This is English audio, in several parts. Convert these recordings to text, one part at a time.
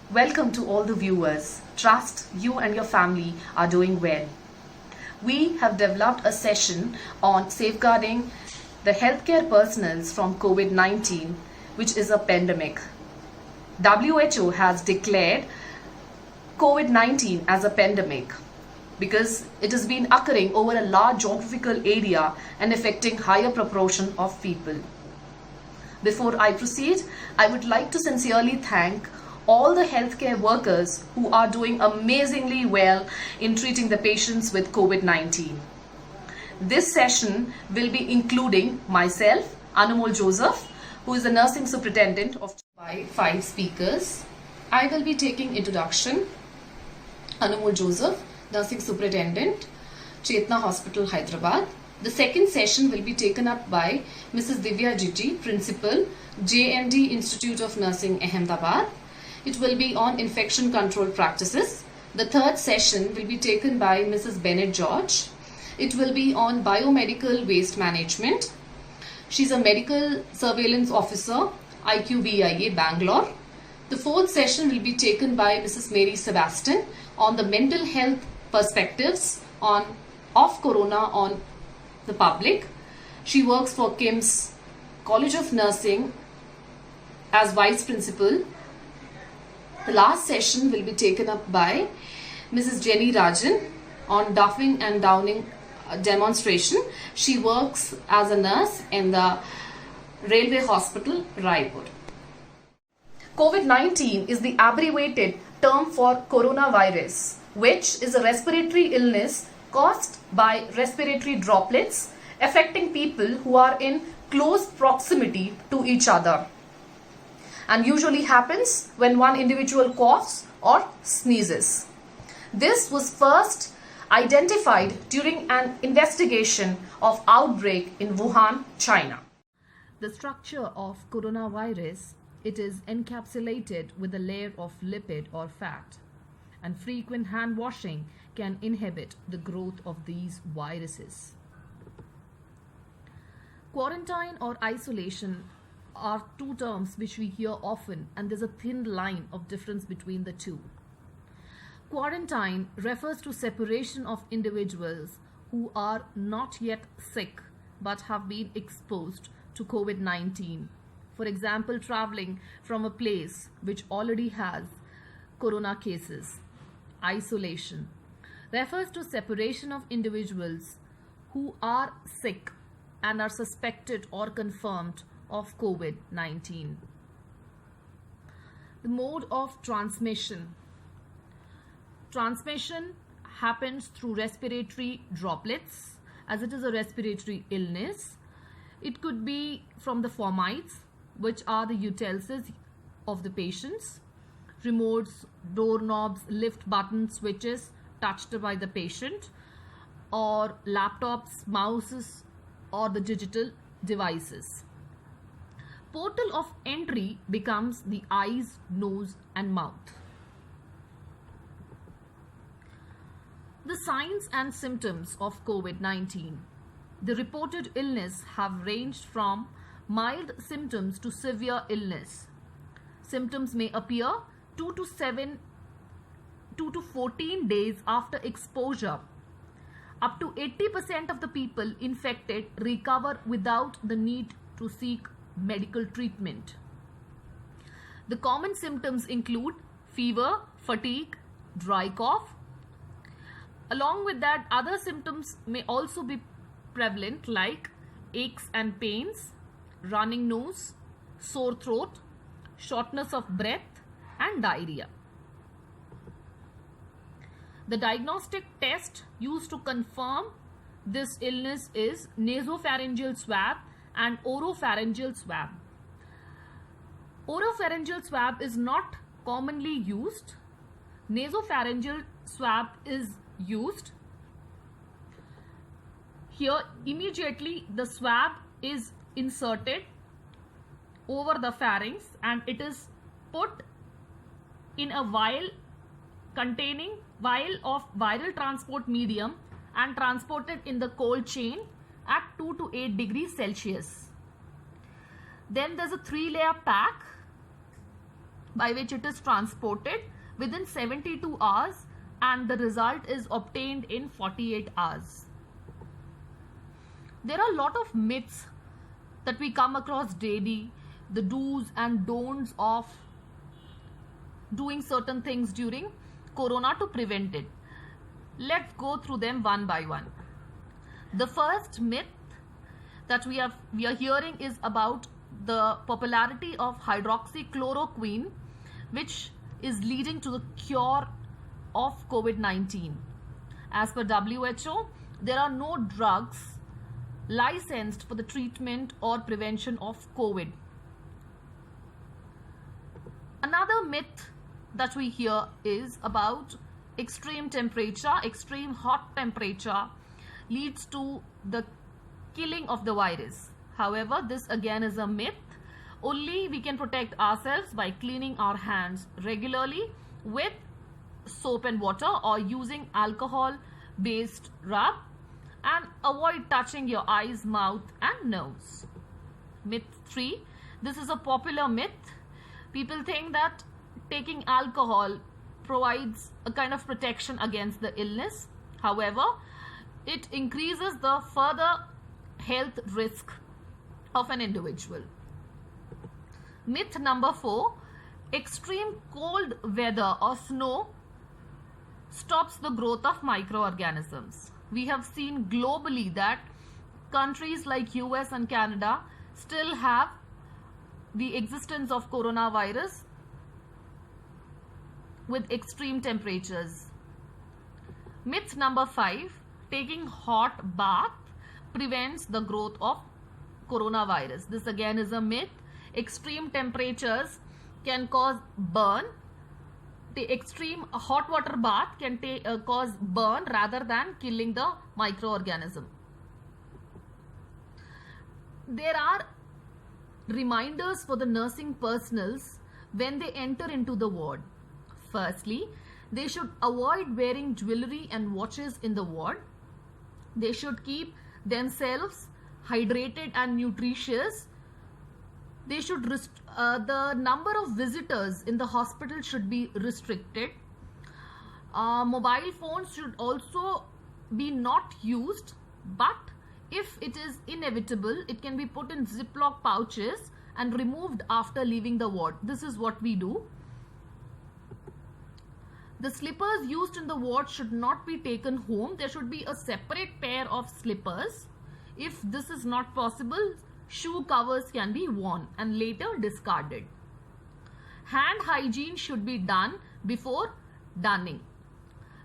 Welcome to all the viewers. Trust you and your family are doing well. We have developed a session on safeguarding the healthcare personnel from COVID-19, which is a pandemic. WHO has declared COVID-19 as a pandemic because it has been occurring over a large geographical area and affecting higher proportion of people. Before I proceed, I would like to sincerely thank all the healthcare workers who are doing amazingly well in treating the patients with COVID-19. This session will be including myself, Anumol Joseph, who is the nursing superintendent of by 5 speakers. I will be taking introduction. Anumol Joseph, nursing superintendent, Chetna Hospital, Hyderabad. The second session will be taken up by Mrs. Divya Jiti, principal, JND Institute of Nursing, Ahmedabad. It will be on infection control practices. The third session will be taken by Mrs. Bennett George. It will be on biomedical waste management. She's a medical surveillance officer, IQVIA, Bangalore. The fourth session will be taken by Mrs. Mary Sebastian on the mental health perspectives of corona on the public. She works for KIMS College of Nursing as vice principal. The last session will be taken up by Mrs. Jenny Rajan on duffing and downing demonstration. She works as a nurse in the Railway Hospital, Raipur. COVID-19 is the abbreviated term for coronavirus, which is a respiratory illness caused by respiratory droplets affecting people who are in close proximity to each other, and usually happens when one individual coughs or sneezes. This was first identified during an investigation of outbreak in Wuhan, China. The structure of coronavirus, it is encapsulated with a layer of lipid or fat, and frequent hand washing can inhibit the growth of these viruses. Quarantine or isolation are two terms which we hear often, and there's a thin line of difference between the two. Quarantine refers to separation of individuals who are not yet sick but have been exposed to COVID-19. For example, traveling from a place which already has corona cases. Isolation refers to separation of individuals who are sick and are suspected or confirmed of COVID-19. The mode of transmission. Transmission happens through respiratory droplets, as it is a respiratory illness. It could be from the fomites, which are the utensils of the patients, remotes, doorknobs, lift buttons, switches touched by the patient, or laptops, mouses, or the digital devices. Portal of entry becomes the eyes, nose, and mouth. The signs and symptoms of COVID-19. The reported illness have ranged from mild symptoms to severe illness. Symptoms may appear 2 to 14 days after exposure. Up to 80% of the people infected recover without the need to seek medical treatment. The common symptoms include fever, fatigue, dry cough. Along with that, other symptoms may also be prevalent, like aches and pains, running nose, sore throat, shortness of breath, and diarrhea. The diagnostic test used to confirm this illness is nasopharyngeal swab and oropharyngeal swab. Oropharyngeal swab is not commonly used. Nasopharyngeal swab is used. Here, immediately the swab is inserted over the pharynx and it is put in a vial containing vial of viral transport medium and transported in the cold chain at 2 to 8 degrees Celsius. Then there's a 3-layer pack by which it is transported within 72 hours and the result is obtained in 48 hours. There are a lot of myths that we come across daily, the do's and don'ts of doing certain things during corona to prevent it. Let's go through them one by one. The first myth that we are hearing is about the popularity of hydroxychloroquine, which is leading to the cure of COVID-19. As per WHO, there are no drugs licensed for the treatment or prevention of COVID. Another myth that we hear is about extreme temperature. Extreme hot temperature leads to the killing of the virus. However, this again is a myth. Only we can protect ourselves by cleaning our hands regularly with soap and water or using alcohol based rub, and avoid touching your eyes, mouth and nose. Myth 3. This is a popular myth. People think that taking alcohol provides a kind of protection against the illness. However, it increases the further health risk of an individual. Myth number 4. Extreme cold weather or snow stops the growth of microorganisms. We have seen globally that countries like US and Canada still have the existence of coronavirus with extreme temperatures. Myth number 5. Taking hot bath prevents the growth of coronavirus. This again is a myth. Extreme temperatures can cause burn. The extreme hot water bath can cause burn rather than killing the microorganism. There are reminders for the nursing personnels when they enter into the ward. Firstly, they should avoid wearing jewelry and watches in the ward. They should keep themselves hydrated and nutritious. They should the number of visitors in the hospital should be restricted. Mobile phones should also be not used, but if it is inevitable, it can be put in Ziploc pouches and removed after leaving the ward. This is what we do. The slippers used in the ward should not be taken home. There should be a separate pair of slippers. If this is not possible, shoe covers can be worn and later discarded. Hand hygiene should be done before donning.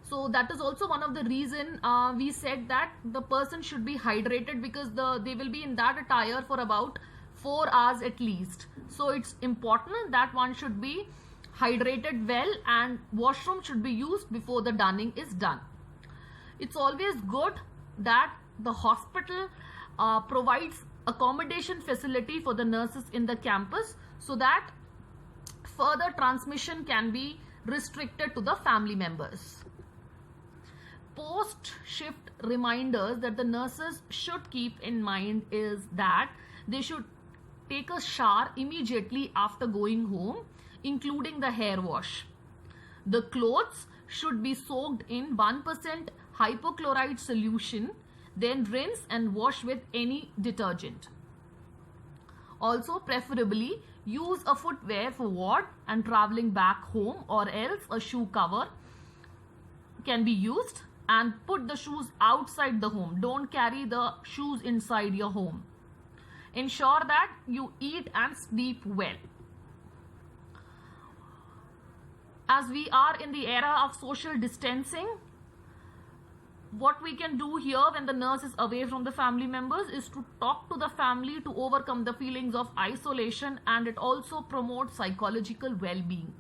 So that is also one of the reason we said that the person should be hydrated, because they will be in that attire for about 4 hours at least. So it's important that one should be hydrated well and washroom should be used before the donning is done. It's always good that the hospital provides accommodation facility for the nurses in the campus so that further transmission can be restricted to the family members. Post-shift reminders that the nurses should keep in mind is that they should take a shower immediately after going home, including the hair wash. The clothes should be soaked in 1% hypochlorite solution, then rinse and wash with any detergent. Also, preferably use a footwear for ward and traveling back home, or else a shoe cover can be used, and put the shoes outside the home. Don't carry the shoes inside your home. Ensure that you eat and sleep well. As we are in the era of social distancing, what we can do here when the nurse is away from the family members is to talk to the family to overcome the feelings of isolation, and it also promotes psychological well-being.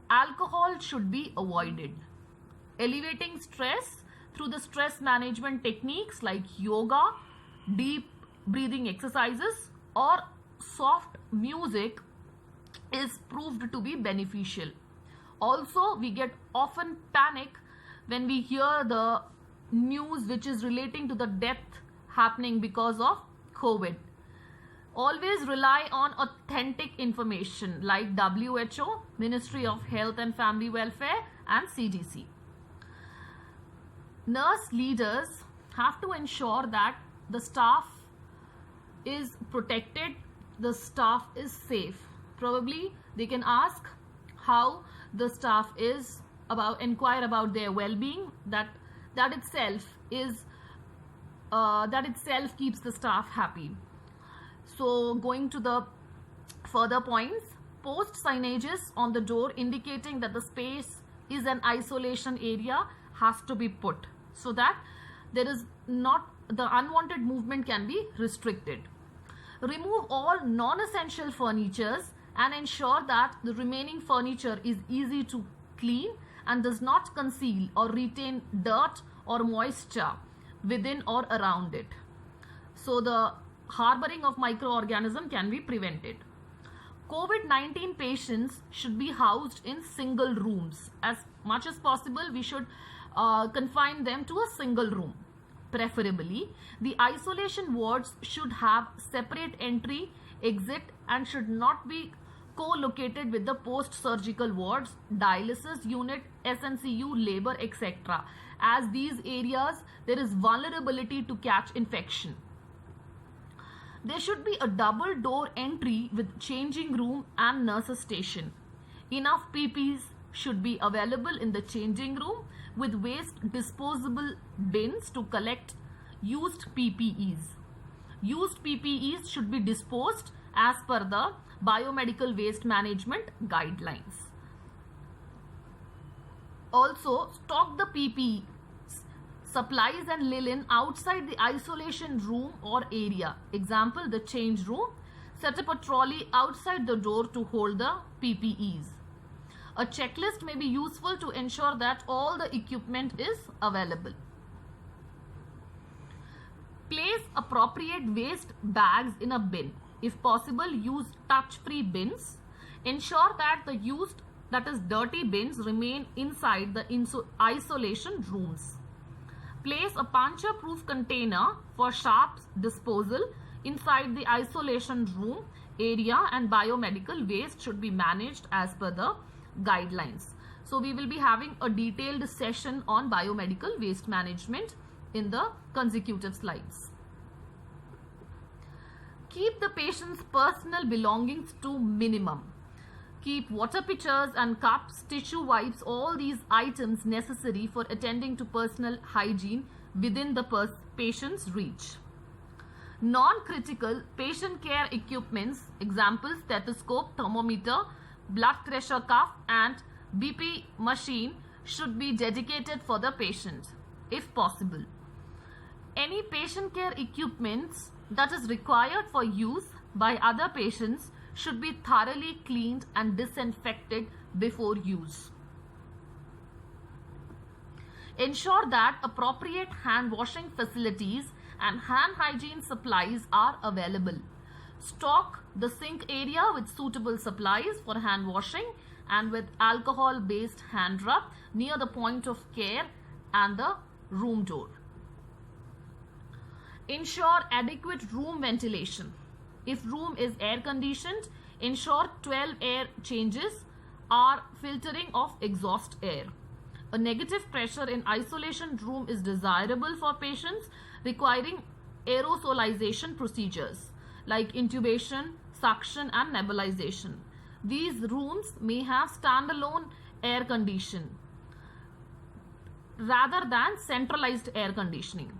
Alcohol should be avoided. Elevating stress through the stress management techniques like yoga, deep breathing exercises or soft music is proved to be beneficial. Also, we get often panic when we hear the news which is relating to the death happening because of COVID. Always rely on authentic information like WHO, Ministry of Health and Family Welfare, and CDC. Nurse leaders have to ensure that the staff is protected, the staff is safe. Probably they can ask how the staff is, inquire about their well-being. That itself keeps the staff happy. So going to the further points, post signages on the door indicating that the space is an isolation area has to be put so that there is not, the unwanted movement can be restricted. Remove all non-essential furnitures and ensure that the remaining furniture is easy to clean and does not conceal or retain dirt or moisture within or around it. So the harboring of microorganisms can be prevented. COVID-19 patients should be housed in single rooms. As much as possible, we should confine them to a single room. Preferably, the isolation wards should have separate entry, exit, and should not be co-located with the post-surgical wards, dialysis unit, SNCU, labor, etc. As these areas, there is vulnerability to catch infection. There should be a double door entry with changing room and nurses station. Enough PPEs should be available in the changing room with waste disposable bins to collect used PPEs. Used PPEs should be disposed as per the biomedical waste management guidelines. Also, stock the PPE supplies and linen outside the isolation room or area. Example, the change room. Set up a trolley outside the door to hold the PPEs. A checklist may be useful to ensure that all the equipment is available. Place appropriate waste bags in a bin. If possible, use touch-free bins. Ensure that the used, that is dirty bins, remain inside the isolation rooms. Place a puncture-proof container for sharps disposal inside the isolation room area, and biomedical waste should be managed as per the guidelines. So we will be having a detailed session on biomedical waste management in the consecutive slides. Keep the patient's personal belongings to minimum. Keep water pitchers and cups, tissue wipes, all these items necessary for attending to personal hygiene within the patient's reach. Non-critical patient care equipments, examples stethoscope, thermometer, blood pressure cuff and BP machine, should be dedicated for the patient if possible. Any patient care equipments that is required for use by other patients should be thoroughly cleaned and disinfected before use. Ensure that appropriate hand washing facilities and hand hygiene supplies are available. Stock the sink area with suitable supplies for hand washing and with alcohol based hand rub near the point of care and the room door. Ensure adequate room ventilation. If room is air conditioned, ensure 12 air changes are filtering of exhaust air. A negative pressure in isolation room is desirable for patients requiring aerosolization procedures like intubation, suction and nebulization. These rooms may have standalone air condition rather than centralized air conditioning.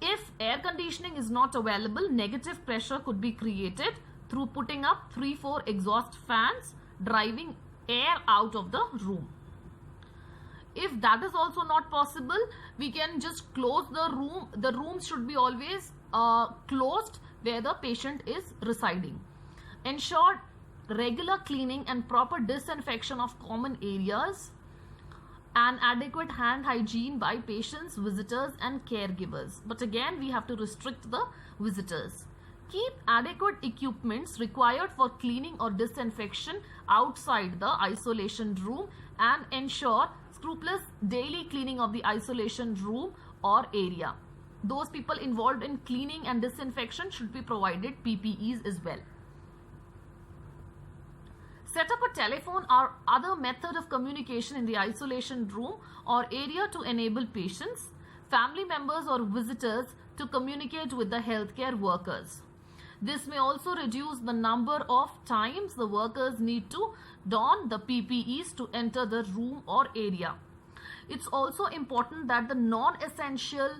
If air conditioning is not available, negative pressure could be created through putting up 3-4 exhaust fans driving air out of the room. If that is also not possible, we can just close the room. The rooms should be always closed where the patient is residing. Ensure regular cleaning and proper disinfection of common areas and adequate hand hygiene by patients, visitors and caregivers. But again, we have to restrict the visitors. Keep adequate equipments required for cleaning or disinfection outside the isolation room and ensure scrupulous daily cleaning of the isolation room or area. those people involved in cleaning and disinfection should be provided PPEs as well. Set up a telephone or other method of communication in the isolation room or area to enable patients, family members or visitors to communicate with the healthcare workers. This may also reduce the number of times the workers need to don the PPEs to enter the room or area. It's also important that the non-essential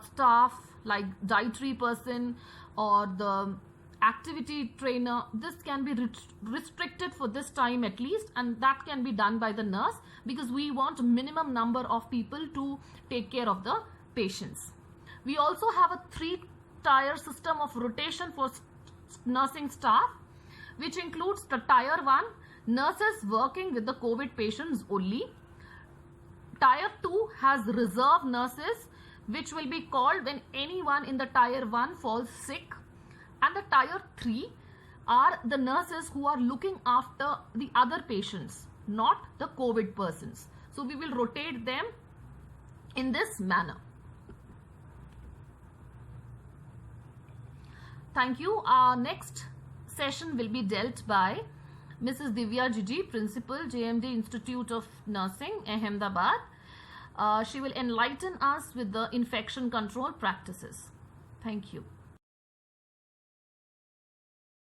staff like dietary person or the activity trainer, this can be restricted for this time at least, and that can be done by the nurse, because we want minimum number of people to take care of the patients. We also have a 3-tier system of rotation for nursing staff, which includes the tier 1, nurses working with the COVID patients only. Tier 2 has reserve nurses, which will be called when anyone in the tier 1 falls sick. And the tier 3 are the nurses who are looking after the other patients, not the COVID persons. So we will rotate them in this manner. Thank you. Our next session will be dealt by Mrs. Divya Jiji, Principal, JMD Institute of Nursing, Ahmedabad. She will enlighten us with the infection control practices. Thank you.